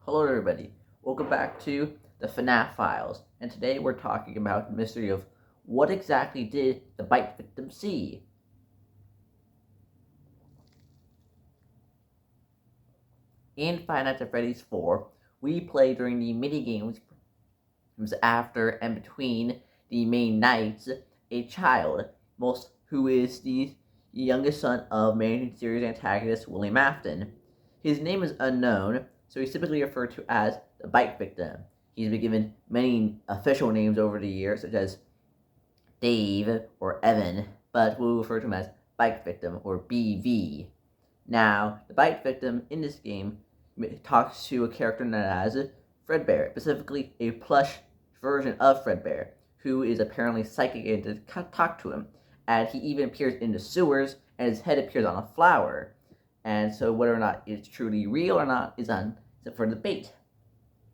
Hello everybody, welcome back to the FNAF files, and today we're talking about the mystery of what exactly did the bite victim see? In Five Nights at Freddy's 4, we play during the mini-games after and between the main nights a child, who is the youngest son of main series antagonist William Afton. His name is unknown, so he's typically referred to as the bite victim. He's been given many official names over the years, such as Dave or Evan, but we'll refer to him as bite victim or BV. Now, the bite victim in this game talks to a character known as Fredbear, specifically a plush version of Fredbear, who is apparently psychic and to talk to him. And he even appears in the sewers, and his head appears on a flower. And so whether or not it's truly real or not is for debate.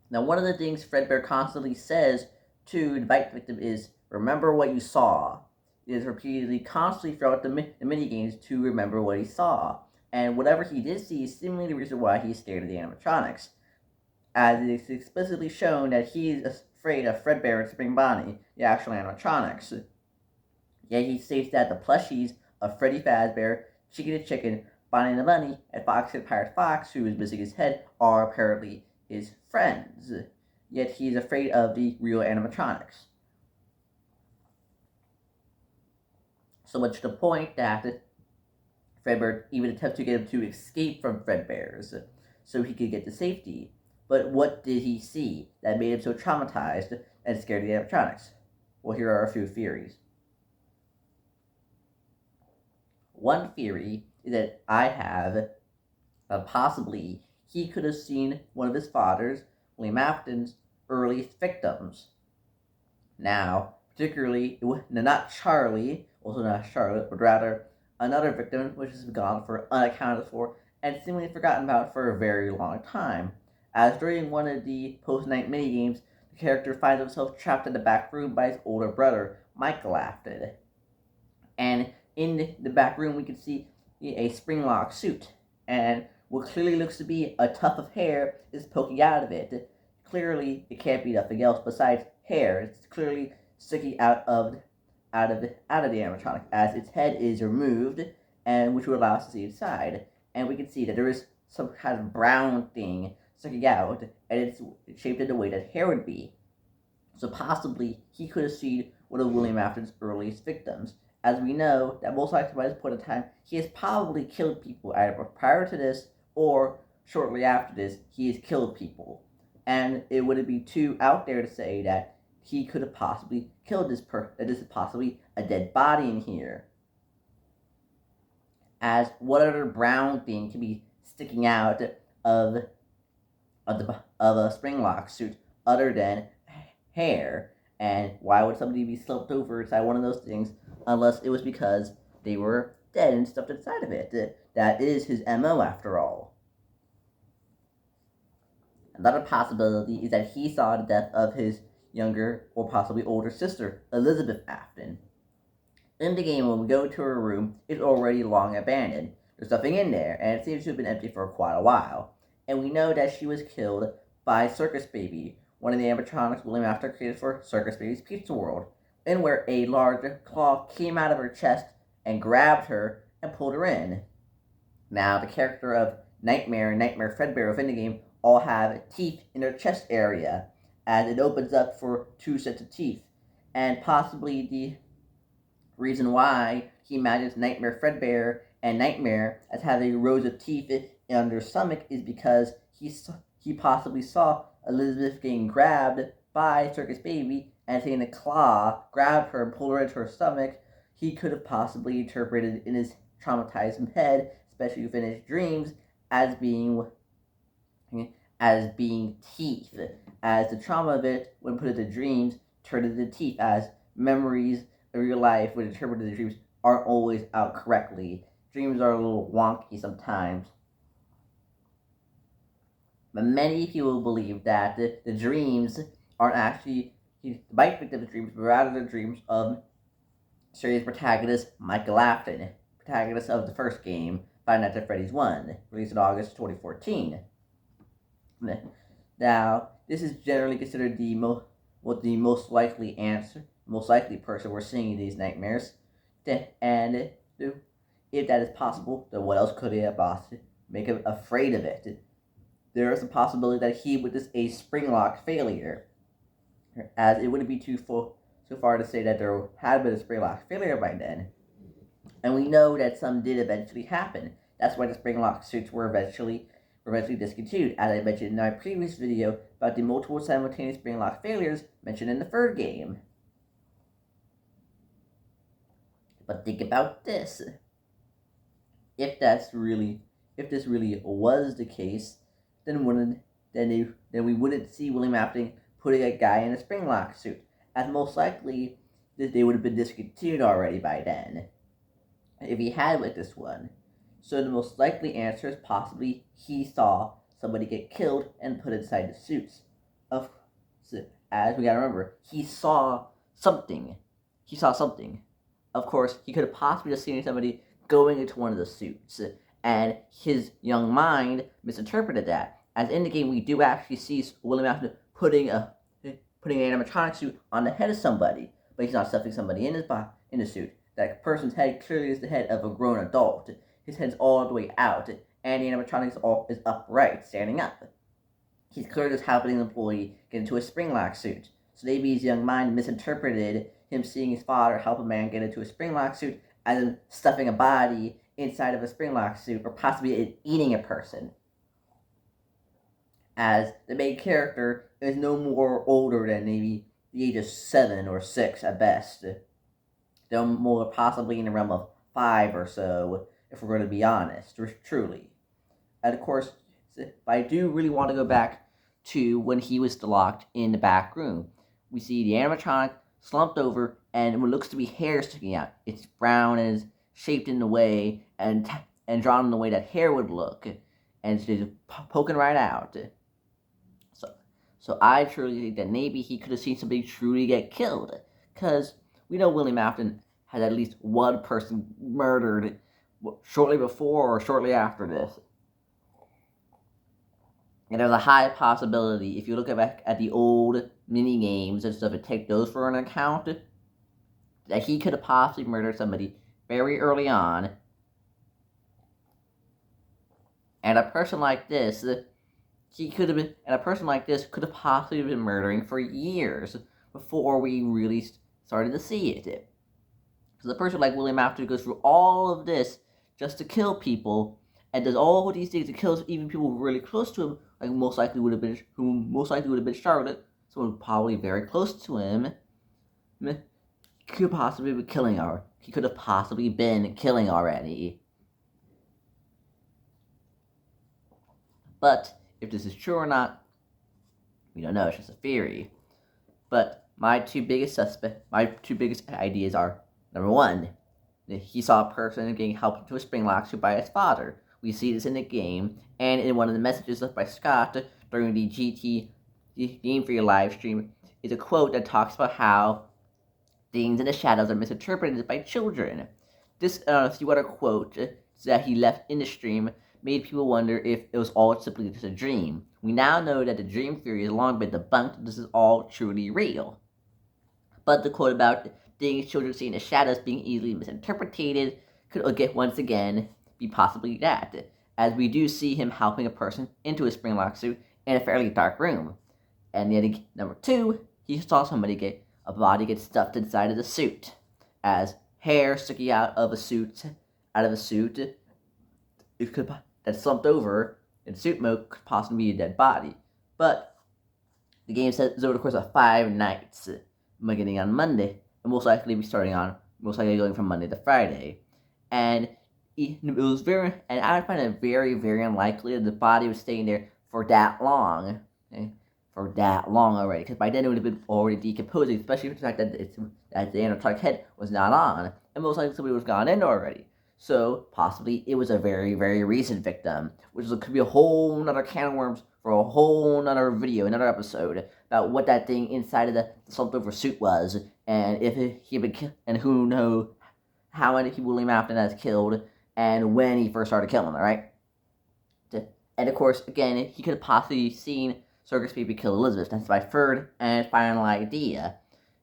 Now, one of the things Fredbear constantly says to the bite victim is, remember what you saw. It is repeatedly, constantly throughout the minigames to remember what he saw. And whatever he did see is seemingly the reason why he's scared of the animatronics. As it is explicitly shown that he is afraid of Fredbear and Spring Bonnie, the actual animatronics. Yet he states that the plushies of Freddy Fazbear, Chicken the Chicken, Bonnie the Bunny, and Foxy the Pirate Fox, who is missing his head, are apparently his friends. Yet he is afraid of the real animatronics. So much to the point that Fredbear even attempts to get him to escape from Fredbear's so he could get to safety. But what did he see that made him so traumatized and scared of the animatronics? Well, here are a few theories. One theory is that I have that possibly he could have seen one of his father's, William Afton's, earliest victims. Now, particularly, not Charlie, also not Charlotte, but rather another victim which has been gone for unaccounted for and seemingly forgotten about for a very long time. As during one of the post-night minigames, the character finds himself trapped in the back room by his older brother, Michael Afton. And in the back room, we can see a spring-lock suit, and what clearly looks to be a tuft of hair is poking out of it. Clearly, it can't be nothing else besides hair. It's clearly sticking out of the animatronic as its head is removed, and which would allow us to see inside. And we can see that there is some kind of brown thing sticking out, and it's shaped in the way that hair would be. So possibly he could have seen one of William Afton's earliest victims. As we know, that most likely by this point in time, he has probably killed people either prior to this or shortly after this, he has killed people. And it wouldn't be too out there to say that he could have possibly killed this person, that this is possibly a dead body in here. As what other brown thing can be sticking out of a spring-lock suit other than hair? And why would somebody be slumped over inside one of those things unless it was because they were dead and stuffed inside of it? That is his MO after all. Another possibility is that he saw the death of his younger or possibly older sister, Elizabeth Afton. In the game, when we go to her room, it's already long abandoned. There's nothing in there, and it seems to have been empty for quite a while. And we know that she was killed by Circus Baby, one of the animatronics William Afton created for Circus Baby's Pizza World, in where a large claw came out of her chest and grabbed her and pulled her in. Now, the character of Nightmare and Nightmare Fredbear within the game all have teeth in their chest area, as it opens up for two sets of teeth. And possibly the reason why he imagines Nightmare Fredbear and Nightmare as having rows of teeth in their stomach is because he possibly saw Elizabeth getting grabbed by Circus Baby and seeing the claw grab her and pull her into her stomach. He could have possibly interpreted in his traumatized head, especially within his dreams, as being teeth, as the trauma of it, when put into dreams, turned into teeth, as memories of real life when interpreted in dreams aren't always out correctly. Dreams are a little wonky sometimes. But many people believe that the dreams aren't actually the bite victim's dreams, but rather the dreams of series protagonist Michael Afton, protagonist of the first game, Five Nights at Freddy's 1, released in August 2014. Now, this is generally considered the most likely answer, most likely person we're seeing in these nightmares. And if that is possible, then what else could it possibly make him afraid of it? There is a possibility that he witnessed a spring lock failure, as it wouldn't be so far to say that there had been a spring lock failure by then. And we know that some did eventually happen. That's why the spring lock suits were eventually discontinued, as I mentioned in my previous video about the multiple simultaneous spring lock failures mentioned in the third game. But think about this. If this really was the case, then we wouldn't see William Afton putting a guy in a spring lock suit, as most likely they would have been discontinued already by then, if he had with this one. So the most likely answer is possibly he saw somebody get killed and put inside the suits. As we gotta remember, he saw something. Of course, he could have possibly just seen somebody going into one of the suits, and his young mind misinterpreted that. As in the game, we do actually see William Afton putting an animatronic suit on the head of somebody, but he's not stuffing somebody in the suit. That person's head clearly is the head of a grown adult. His head's all the way out, and the animatronic is upright, standing up. He's clearly just helping an employee get into a spring lock suit. So maybe his young mind misinterpreted him seeing his father help a man get into a spring lock suit as in stuffing a body inside of a spring lock suit, or possibly eating a person. As the main character is no more older than maybe the age of 7 or 6 at best. They're more possibly in the realm of 5 or so, if we're going to be honest, truly. And of course, I do really want to go back to when he was locked in the back room. We see the animatronic slumped over, and what looks to be hair sticking out. It's brown and is shaped in the way and drawn in the way that hair would look, and it's just poking right out. So I truly think that maybe he could have seen somebody truly get killed, because we know William Afton had at least one person murdered shortly before or shortly after this. And there's a high possibility, if you look back at the old mini games and stuff and take those for an account, that he could have possibly murdered somebody very early on. And a person like this could have possibly been murdering for years before we really started to see it. Because a person like William Afton goes through all of this just to kill people, and does all of these things to kill even people really close to him, like who most likely would have been Charlotte, someone probably very close to him. Could possibly be killing her. He could have possibly been killing already. But if this is true or not, we don't know. It's just a theory. But my two biggest ideas are: number one, he saw a person getting helped into a spring lock suit by his father. We see this in the game, and in one of the messages left by Scott during the GT Game for Your live stream is a quote that talks about how things in the shadows are misinterpreted by children. This few other quote that he left in the stream made people wonder if it was all simply just a dream. We now know that the dream theory has long been debunked. This is all truly real. But the quote about things children see in the shadows being easily misinterpreted could once again be possibly that, as we do see him helping a person into a spring lock suit in a fairly dark room. And yet, number two, he saw a body get stuffed inside of the suit, as hair sticking out of a suit, that slumped over in suit mode could possibly be a dead body. But the game says over the course of 5 nights, beginning on Monday, and most likely going from Monday to Friday. And I would find it very, very unlikely that the body was staying there for that long. Already, because by then it would have been already decomposing, especially with the fact that the animatronic head was not on, and most likely somebody was gone in already. So possibly it was a very, very recent victim, which could be a whole nother can of worms for a whole nother video, another episode about what that thing inside of the slumped over suit was, and if he had been killed, and who knows how many people William Afton has killed, and when he first started killing them, right? And of course, again, he could have possibly seen circus baby kill Elizabeth. That's my third and final idea.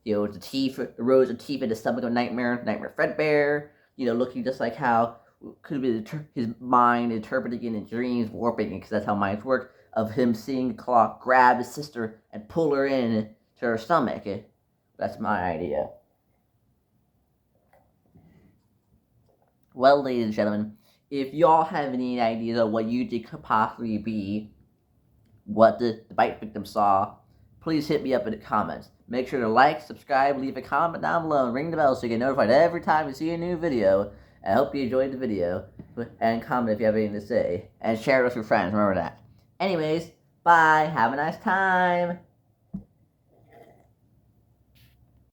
The teeth, the rows of teeth in the stomach of Nightmare Fredbear. Looking just like how could be his mind interpreting it in dreams, warping it, because that's how minds work. Of him seeing the clock grab his sister and pull her in to her stomach. That's my idea. Well, ladies and gentlemen, if y'all have any ideas of what you think could possibly be what the bite victim saw, please hit me up in the comments. Make sure to like, subscribe, leave a comment down below, and ring the bell so you get notified every time you see a new video. I hope you enjoyed the video, and comment if you have anything to say, and share it with your friends, remember that. Anyways, bye, have a nice time!